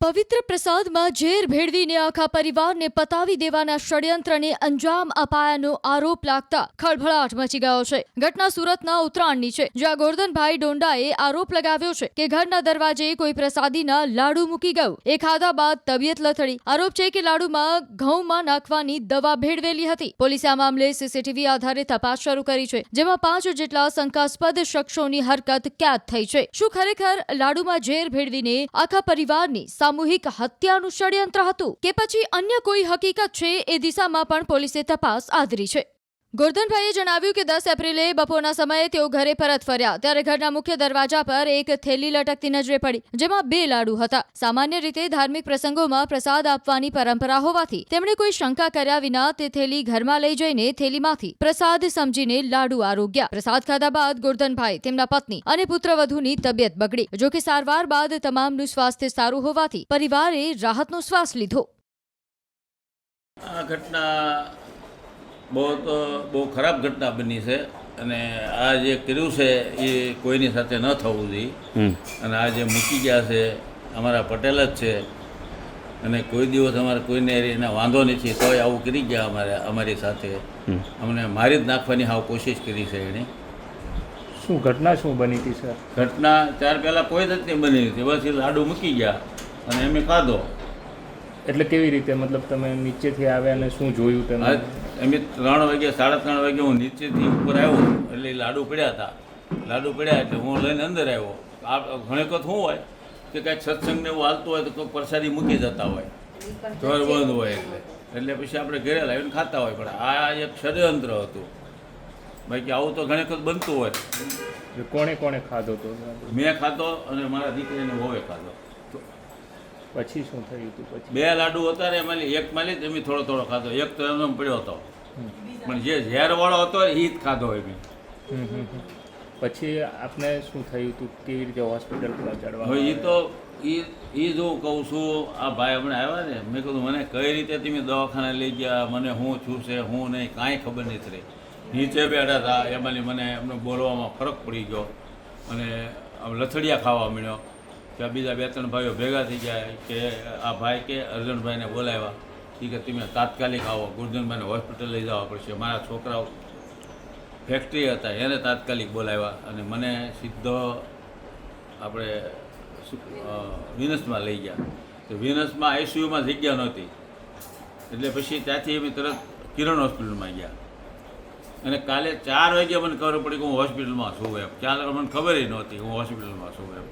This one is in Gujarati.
પવિત્ર પ્રસાદમાં ઝેર ભેળવીને આખા પરિવારને પતાવી દેવાના ષડયંત્રને અંજામ અપાયાનો આરોપ લાગતા ખળભળાટ મચી ગયો છે। ઘટના સુરતના ઉત્તરાયણની છે, જ્યાં ગોરધનભાઈ ડોંડાએ આરોપ લગાવ્યો છે કે ઘરના દરવાજે કોઈ પ્રસાદીના લાડુ મૂકી ગયું। એ ખાધા બાદ તબિયત લથડી। આરોપ છે કે લાડુમાં ઘઉંમાં નાખવાની દવા ભેળવેલી હતી। પોલીસે આ મામલે સીસીટીવી આધારે તપાસ શરૂ કરી છે, જેમાં 5 જેટલા શંકાસ્પદ શખ્સોની હરકત કેદ થઈ છે। શું ખરેખર લાડુમાં ઝેર ભેળવીને આખા પરિવારની સામૂહિક હત્યાનું ષડયંત્ર હતું કે પછી અન્ય કોઈ હકીકત છે? એ દિશામાં પણ પોલીસે તપાસ આદરી છે। ગોરધનભાઈએ જણાવ્યું કે 10 એપ્રિલે બપોરના સમયે તેઓ ઘરે પરત ફર્યા ત્યારે ઘરના મુખ્ય દરવાજા પર એક થેલી લટકતી નજરે પડી, જેમાં 2 લાડુ હતા। સામાન્ય રીતે ધાર્મિક પ્રસંગોમાં પ્રસાદ આપવાની પરંપરા હોવાથી તેમણે કોઈ શંકા કર્યા વિના તે થેલી ઘરમાં લઈ જઈને થેલીમાંથી પ્રસાદ સમજીને લાડુ આરોગ્યા। પ્રસાદ ખાધા બાદ ગોરધનભાઈ, તેમના પત્ની અને પુત્રવધૂની તબિયત બગડી। જો કે સારવાર બાદ તમામનું સ્વાસ્થ્ય સારું હોવાથી પરિવારે રાહતનો શ્વાસ લીધો। આ ઘટના બહુ ખરાબ ઘટના બની છે અને આ જે કર્યું છે એ કોઈની સાથે ન થવું જોઈએ। અને આ જે મૂકી ગયા છે અમારા પટેલ જ છે અને કોઈ દિવસ અમારે કોઈને એને વાંધો નથી, તોય આવું કરી ગયા અમારી સાથે। અમને મારી જ નાખવાની હાવ કોશિશ કરી છે એણે। શું ઘટના શું બની હતી સર? ઘટના ત્યાર પહેલાં કોઈ જ નથી બની હતી, બસ એ લાડુ મૂકી ગયા અને એમે ખાધો। એટલે કેવી રીતે, મતલબ તમે નીચેથી આવ્યા અને શું જોયું તમે? એમ 3 વાગે 3:30 વાગે હું નીચેથી ઉપર આવ્યો એટલે લાડુ પડ્યા હતા। લાડુ પડ્યા એટલે હું લઈને અંદર આવ્યો। આ ઘણી વખત શું હોય કે કાંઈક સત્સંગને એવું હાલતું હોય તો કોઈ પ્રસાદી મૂકી જતા હોય, ઘર બંધ હોય એટલે પછી આપણે ઘરે લાવીને ખાતા હોય, પણ આ એક ષડયંત્ર હતું। બાકી આવું તો ઘણી વખત બનતું હોય। કોણે કોણે ખાધો તો? મેં ખાધો અને મારા દીકરીને વહુએ ખાધો। પછી શું થયું હતું? પછી 2 લાડુ હતા ને એમાં એક માલી તમે થોડો ખાધો, એક તો એમનો પડ્યો હતો, પણ જે ઝેરવાળો હતો એ જ ખાધો એમ। પછી આપને શું થયું હતું? કેવી રીતે હોસ્પિટલ પહોંચાડવા? હવે એ તો એ જો કહું છું, આ ભાઈ હમણાં આવ્યા ને, મેં કીધું મને કઈ રીતે તમે દવાખાને લઈ ગયા, મને શું છું છે હું નહીં કાંઈ ખબર નથી રહી। નીચે બેઠા હતા એમાંની મને એમને બોલવામાં ફરક પડી ગયો અને આમ લથડિયા ખાવા મળ્યો કે બીજા 2-3 ભાઈઓ ભેગા થઈ ગયા કે આ ભાઈ કે અર્જુનભાઈને બોલાવ્યા કે તમે તાત્કાલિક આવો, ગોરધનભાઈને હોસ્પિટલ લઈ જવા પડશે। મારા છોકરાઓ ફેક્ટરી હતા એને તાત્કાલિક બોલાવ્યા અને મને સીધો આપણે વિનસમાં લઈ ગયા। તો વિનસમાં આઈસીયુમાં જગ્યા નહોતી એટલે પછી ત્યાંથી અમે તરત કિરણ હોસ્પિટલમાં ગયા અને કાલે 4 વાગ્યા મને ખબર પડી કે હું હોસ્પિટલમાં છું એમ। ક્યાં મને ખબર નહોતી હું હોસ્પિટલમાં છું એમ।